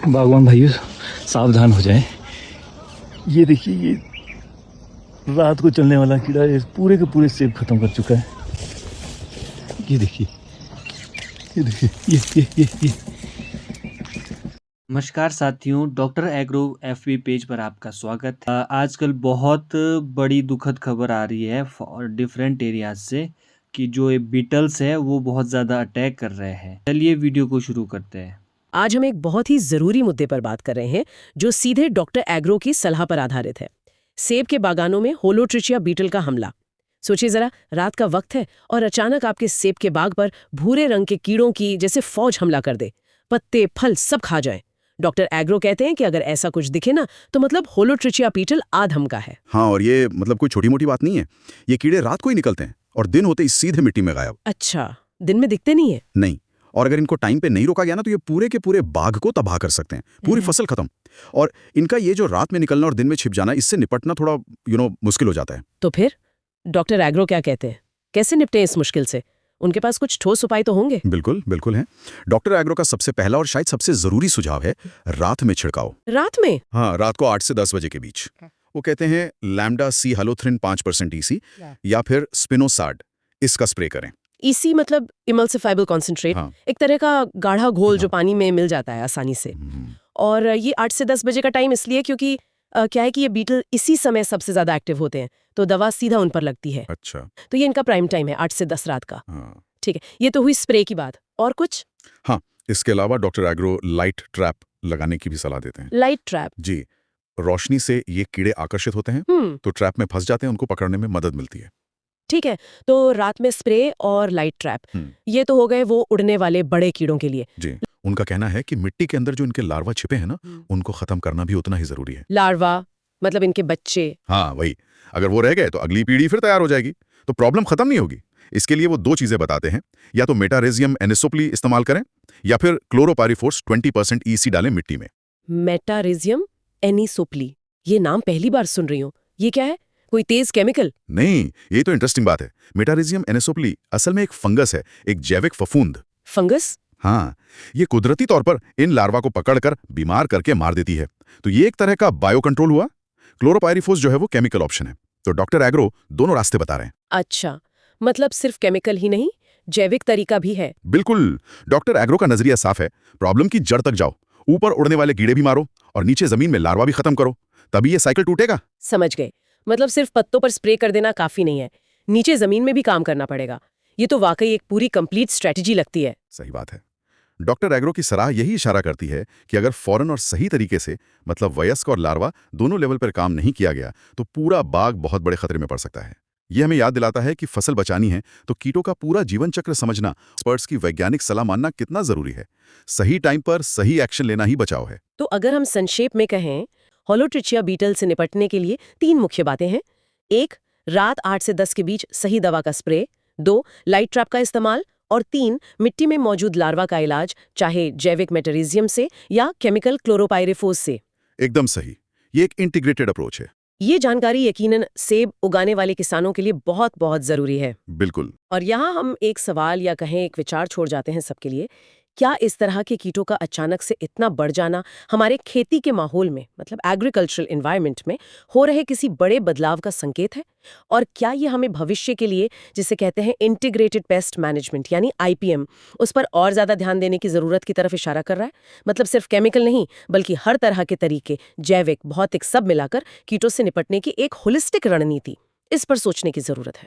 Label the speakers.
Speaker 1: बागवान भाइयों सावधान हो जाएं। ये देखिए, ये रात को चलने वाला कीड़ा ये पूरे के पूरे सेब खत्म कर चुका है। ये देखिए, ये देखिए, ये
Speaker 2: नमस्कार साथियों, डॉक्टर एग्रो एफबी पेज पर आपका स्वागत है। आजकल बहुत बड़ी दुखद खबर आ रही है डिफरेंट एरियाज से कि जो ये बीटल्स है वो बहुत ज़्यादा अटैक कर रहे हैं। चलिए वीडियो को शुरू करते हैं।
Speaker 3: आज हम एक बहुत ही जरूरी मुद्दे पर बात कर रहे हैं जो सीधे डॉक्टर एग्रो की सलाह पर आधारित है। सेब के बागानों में होलोट्रिचिया बीटल का हमला। सोचिए जरा, रात का वक्त है और अचानक आपके सेब के बाग पर भूरे रंग के कीड़ों की जैसे फौज हमला कर दे, पत्ते फल सब खा जाएं। डॉक्टर एग्रो कहते हैं कि अगर ऐसा कुछ दिखे ना तो मतलब होलोट्रिचिया बीटल आधम का है।
Speaker 4: हाँ, और ये मतलब कोई छोटी मोटी बात नहीं है। ये कीड़े रात को ही निकलते हैं और दिन होते ही सीधे मिट्टी में गायब।
Speaker 3: अच्छा, दिन में दिखते नहीं है?
Speaker 4: नहीं, और अगर इनको टाइम पे नहीं रोका गया ना तो ये पूरे के पूरे बाग को तबाह कर सकते हैं, पूरी फसल खत्म। और इनका ये जो रात में निकलना और दिन में छिप जाना, इससे निपटना थोड़ा मुश्किल हो जाता है।
Speaker 3: तो फिर डॉक्टर एग्रो क्या कहते हैं, कैसे निपटें इस मुश्किल से? उनके पास कुछ ठोस उपाय तो होंगे।
Speaker 4: बिल्कुल बिल्कुल है। डॉक्टर एग्रो का सबसे पहला और शायद सबसे जरूरी सुझाव है रात में छिड़काव।
Speaker 3: रात में?
Speaker 4: हाँ, रात को 8 से 10 बजे के बीच। वो कहते हैं लैम्डा सी हेलोथ्रिन 5% ईसी या फिर स्पिनोसाड, इसका स्प्रे करें।
Speaker 3: ईसी मतलब इमल्सिफाइबल कॉन्सेंट्रेट।
Speaker 4: हाँ।
Speaker 3: एक तरह का गाढ़ा घोल जो पानी में मिल जाता है आसानी से। और ये 8 से 10 बजे का टाइम इसलिए क्योंकि क्या है कि ये बीटल इसी समय सबसे ज्यादा एक्टिव होते हैं, तो दवा सीधा उन पर लगती है।
Speaker 4: अच्छा।
Speaker 3: तो ये इनका प्राइम टाइम है, 8 से 10 रात का।
Speaker 4: हाँ।
Speaker 3: ठीक है, ये तो हुई स्प्रे की बात। और कुछ?
Speaker 4: हाँ, इसके अलावा डॉक्टर एग्रो लाइट ट्रैप लगाने की भी सलाह देते हैं।
Speaker 3: Light trap?
Speaker 4: जी, रोशनी से ये कीड़े आकर्षित होते हैं तो ट्रैप में फंस जाते हैं, उनको पकड़ने में मदद मिलती है।
Speaker 3: ठीक है, तो रात में स्प्रे और लाइट ट्रैप, ये तो हो गए वो उड़ने वाले बड़े कीड़ों के लिए।
Speaker 4: जी, उनका कहना है कि मिट्टी के अंदर जो इनके लार्वा छिपे हैं ना, उनको खत्म करना भी उतना ही जरूरी है।
Speaker 3: लार्वा मतलब इनके बच्चे?
Speaker 4: हाँ वही, अगर वो रह गए तो अगली पीढ़ी फिर तैयार हो जाएगी, तो प्रॉब्लम खत्म नहीं होगी। इसके लिए वो 2 चीजें बताते हैं, या तो मेटारेजियम एनिसोप्ली इस्तेमाल करें या फिर क्लोरोपाइरिफोस 20% ईसी डालें मिट्टी में।
Speaker 3: मेटारेजियम एनिसोप्ली, ये नाम पहली बार सुन रही हूँ। ये क्या है, कोई तेज केमिकल?
Speaker 4: नहीं, ये तो इंटरेस्टिंग बात है। मेटारेजियम एनिसोप्ली असल में एक फंगस है, एक जैविक फफूंद।
Speaker 3: फंगस?
Speaker 4: हाँ, ये कुदरती तौर पर इन लार्वा को पकड़कर बीमार करके मार देती है, तो ये एक तरह का बायो कंट्रोल हुआ। क्लोरोपाइरिफोस जो है वो केमिकल ऑप्शन है, तो डॉक्टर एग्रो दोनों रास्ते बता रहे हैं।
Speaker 3: अच्छा, मतलब सिर्फ केमिकल ही नहीं, जैविक तरीका भी है।
Speaker 4: बिल्कुल, डॉक्टर एग्रो का नजरिया साफ है। प्रॉब्लम की जड़ तक जाओ, ऊपर उड़ने वाले कीड़े भी मारो और नीचे जमीन में लार्वा भी खत्म करो, तभी ये साइकिल टूटेगा।
Speaker 3: समझ गए, मतलब सिर्फ पत्तों पर स्प्रे कर देना काफी नहीं है, नीचे जमीन में भी काम करना पड़ेगा। ये तो वाकई एक पूरी कंप्लीट स्ट्रेटजी लगती है।
Speaker 4: सही बात है। डॉक्टर एग्रो की सलाह यही इशारा करती है कि अगर फौरन और सही तरीके से, मतलब वयस्क और लार्वा दोनों लेवल पर काम नहीं किया गया, तो पूरा बाग बहुत बड़े खतरे में पड़ सकता है। यह हमें याद दिलाता है कि फसल बचानी है तो कीटों का पूरा जीवन चक्र समझना, एक्सपर्ट्स की वैज्ञानिक सलाह मानना कितना जरूरी है। सही टाइम पर सही एक्शन लेना ही बचाव है।
Speaker 3: तो अगर हम संक्षेप में कहें, होलोट्रिचिया बीटल से निपटने के लिए 3 मुख्य बातें हैं। 1, रात 8 से 10 के बीच सही दवा का स्प्रे। 2, लाइट ट्रैप का इस्तेमाल। और 3, मिट्टी में मौजूद लार्वा का इलाज, चाहे जैविक मेटारिजियम से या केमिकल क्लोरोपाइरिफोस से।
Speaker 4: एकदम सही, ये एक इंटीग्रेटेड अप्रोच है।
Speaker 3: ये जानकारी यकीनन सेब उगाने वाले किसानों के लिए बहुत बहुत जरूरी है।
Speaker 4: बिल्कुल।
Speaker 3: और यहाँ हम एक सवाल या कहें एक विचार छोड़ जाते हैं सबके लिए। क्या इस तरह के कीटों का अचानक से इतना बढ़ जाना हमारे खेती के माहौल में, मतलब एग्रीकल्चरल एनवायरनमेंट में हो रहे किसी बड़े बदलाव का संकेत है? और क्या ये हमें भविष्य के लिए, जिसे कहते हैं इंटीग्रेटेड पेस्ट मैनेजमेंट यानी आईपीएम, उस पर और ज्यादा ध्यान देने की जरूरत की तरफ इशारा कर रहा है? मतलब सिर्फ केमिकल नहीं, बल्कि हर तरह के तरीके, जैविक भौतिक सब मिलाकर कीटों से निपटने की एक होलिस्टिक रणनीति, इस पर सोचने की जरूरत है।